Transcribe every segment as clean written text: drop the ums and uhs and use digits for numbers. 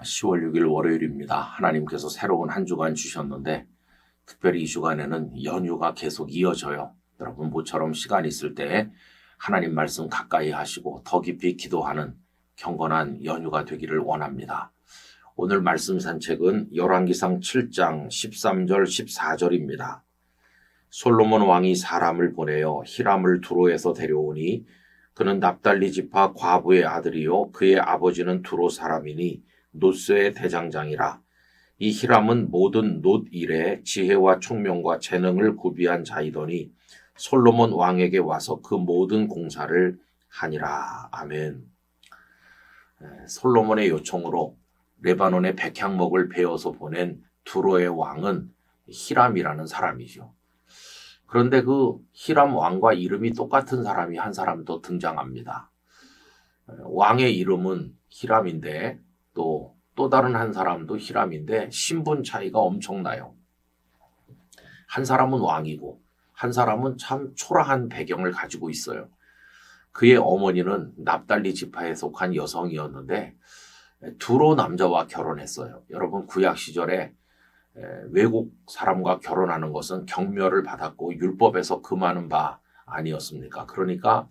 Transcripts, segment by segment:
10월 6일 월요일입니다. 하나님께서 새로운 한 주간 주셨는데 특별히 이 주간에는 연휴가 계속 이어져요. 여러분 모처럼 시간 있을 때 하나님 말씀 가까이 하시고 더 깊이 기도하는 경건한 연휴가 되기를 원합니다. 오늘 말씀 산책은 열왕기상 7장 13절 14절입니다. 솔로몬 왕이 사람을 보내어 히람을 두로에서 데려오니 그는 납달리 지파 과부의 아들이요 그의 아버지는 두로 사람이니 놋의 대장장이라. 이 히람은 모든 놋 일에 지혜와 총명과 재능을 구비한 자이더니 솔로몬 왕에게 와서 그 모든 공사를 하니라. 아멘. 솔로몬의 요청으로 레바논의 백향목을 베어서 보낸 두로의 왕은 히람이라는 사람이죠. 그런데 그 히람 왕과 이름이 똑같은 사람이 한 사람 더 등장합니다. 왕의 이름은 히람인데 또 다른 한 사람도 히람인데 신분 차이가 엄청나요. 한 사람은 왕이고 한 사람은 참 초라한 배경을 가지고 있어요. 그의 어머니는 납달리 지파에 속한 여성이었는데 두로 남자와 결혼했어요. 여러분 구약 시절에 외국 사람과 결혼하는 것은 경멸을 받았고 율법에서 금하는 바 아니었습니까? 그러니까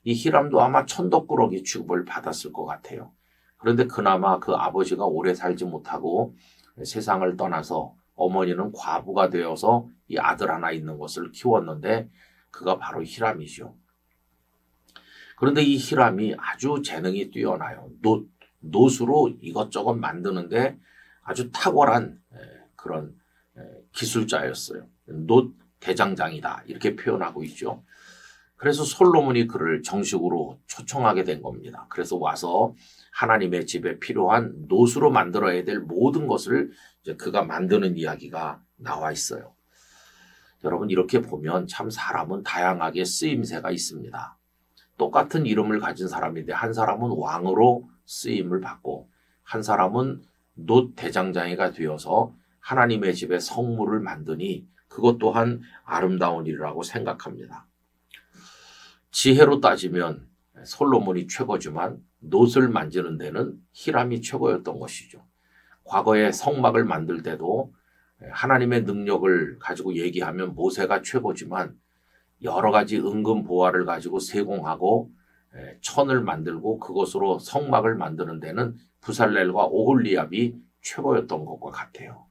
이 히람도 아마 천덕꾸러기 취급을 받았을 것 같아요. 그런데 그나마 그 아버지가 오래 살지 못하고 세상을 떠나서 어머니는 과부가 되어서 이 아들 하나 있는 것을 키웠는데 그가 바로 히람이죠. 그런데 이 히람이 아주 재능이 뛰어나요. 놋으로 이것저것 만드는데 아주 탁월한 그런 기술자였어요. 놋 대장장이다 이렇게 표현하고 있죠. 그래서 솔로몬이 그를 정식으로 초청하게 된 겁니다. 그래서 와서 하나님의 집에 필요한 놋으로 만들어야 될 모든 것을 이제 그가 만드는 이야기가 나와 있어요. 여러분 이렇게 보면 참 사람은 다양하게 쓰임새가 있습니다. 똑같은 이름을 가진 사람인데 한 사람은 왕으로 쓰임을 받고 한 사람은 놋 대장장이가 되어서 하나님의 집에 성물을 만드니 그것 또한 아름다운 일이라고 생각합니다. 지혜로 따지면 솔로몬이 최고지만 놋을 만지는 데는 히람이 최고였던 것이죠. 과거에 성막을 만들 때도 하나님의 능력을 가지고 얘기하면 모세가 최고지만 여러 가지 은금 보화를 가지고 세공하고 천을 만들고 그것으로 성막을 만드는 데는 부살렐과 오홀리압이 최고였던 것과 같아요.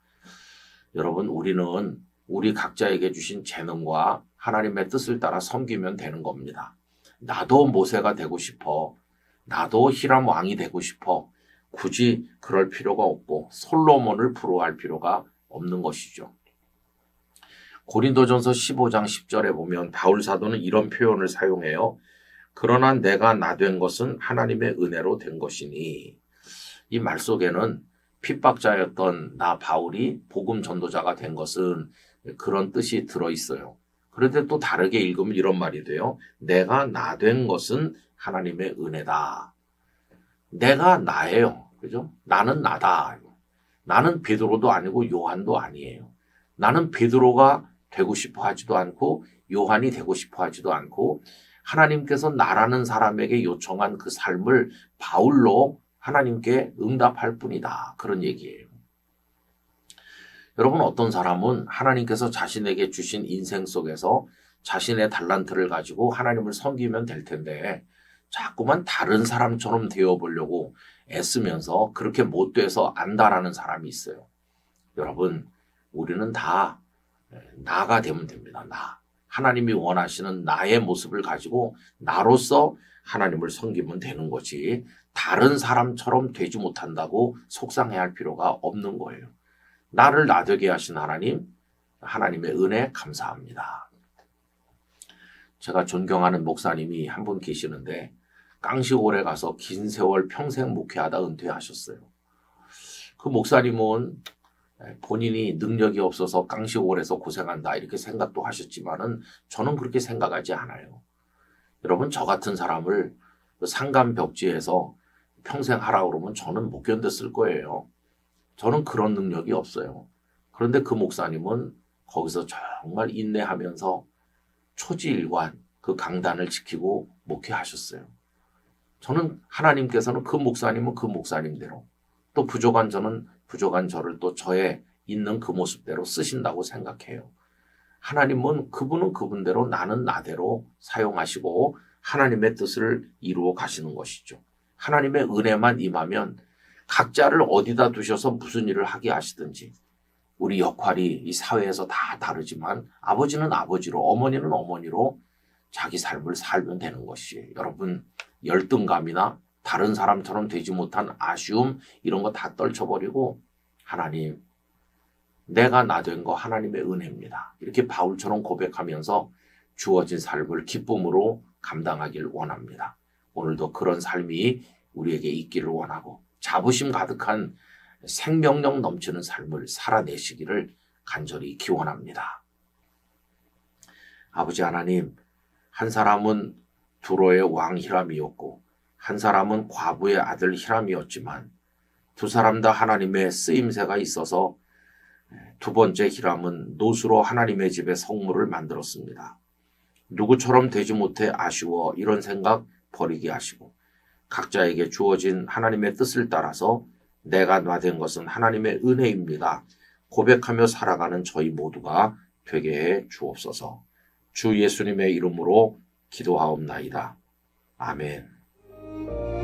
여러분 우리는 우리 각자에게 주신 재능과 하나님의 뜻을 따라 섬기면 되는 겁니다. 나도 모세가 되고 싶어. 나도 히람 왕이 되고 싶어. 굳이 그럴 필요가 없고 솔로몬을 부러워할 필요가 없는 것이죠. 고린도전서 15장 10절에 보면 바울 사도는 이런 표현을 사용해요. 그러나 내가 나 된 것은 하나님의 은혜로 된 것이니. 이 말 속에는 핍박자였던 나 바울이 복음 전도자가 된 것은 그런 뜻이 들어있어요. 그런데 또 다르게 읽으면 이런 말이 돼요. 내가 나 된 것은 하나님의 은혜다. 내가 나예요. 그죠? 나는 나다. 나는 베드로도 아니고 요한도 아니에요. 나는 베드로가 되고 싶어 하지도 않고 요한이 되고 싶어 하지도 않고 하나님께서 나라는 사람에게 요청한 그 삶을 바울로 하나님께 응답할 뿐이다. 그런 얘기예요. 여러분 어떤 사람은 하나님께서 자신에게 주신 인생 속에서 자신의 달란트를 가지고 하나님을 섬기면 될 텐데 자꾸만 다른 사람처럼 되어보려고 애쓰면서 그렇게 못 돼서 안다라는 사람이 있어요. 여러분 우리는 다 나가 되면 됩니다. 나. 하나님이 원하시는 나의 모습을 가지고 나로서 하나님을 섬기면 되는 거지 다른 사람처럼 되지 못한다고 속상해할 필요가 없는 거예요. 나를 나되게 하신 하나님, 하나님의 은혜 감사합니다. 제가 존경하는 목사님이 한 분 계시는데 깡시골에 가서 긴 세월 평생 목회하다 은퇴하셨어요. 그 목사님은 본인이 능력이 없어서 깡시골에서 고생한다 이렇게 생각도 하셨지만은 저는 그렇게 생각하지 않아요. 여러분 저 같은 사람을 상간벽지에서 평생 하라고 그러면 저는 못 견뎠을 거예요. 저는 그런 능력이 없어요. 그런데 그 목사님은 거기서 정말 인내하면서 초지일관 그 강단을 지키고 목회하셨어요. 저는 하나님께서는 그 목사님은 그 목사님대로 또 부족한 저는 부족한 저를 또 저의 있는 그 모습대로 쓰신다고 생각해요. 하나님은 그분은 그분대로 나는 나대로 사용하시고 하나님의 뜻을 이루어 가시는 것이죠. 하나님의 은혜만 임하면 각자를 어디다 두셔서 무슨 일을 하게 하시든지 우리 역할이 이 사회에서 다 다르지만 아버지는 아버지로 어머니는 어머니로 자기 삶을 살면 되는 것이에요. 여러분 열등감이나 다른 사람처럼 되지 못한 아쉬움 이런 거 다 떨쳐버리고 하나님 내가 나 된 거 하나님의 은혜입니다. 이렇게 바울처럼 고백하면서 주어진 삶을 기쁨으로 감당하길 원합니다. 오늘도 그런 삶이 우리에게 있기를 원하고 자부심 가득한 생명력 넘치는 삶을 살아내시기를 간절히 기원합니다. 아버지 하나님, 한 사람은 두로의 왕 히람이었고 한 사람은 과부의 아들 히람이었지만 두 사람 다 하나님의 쓰임새가 있어서 두 번째 히람은 노수로 하나님의 집에 성물을 만들었습니다. 누구처럼 되지 못해 아쉬워 이런 생각 버리게 하시고 각자에게 주어진 하나님의 뜻을 따라서 내가 나된 것은 하나님의 은혜입니다. 고백하며 살아가는 저희 모두가 되게 해 주옵소서. 주 예수님의 이름으로 기도하옵나이다. 아멘.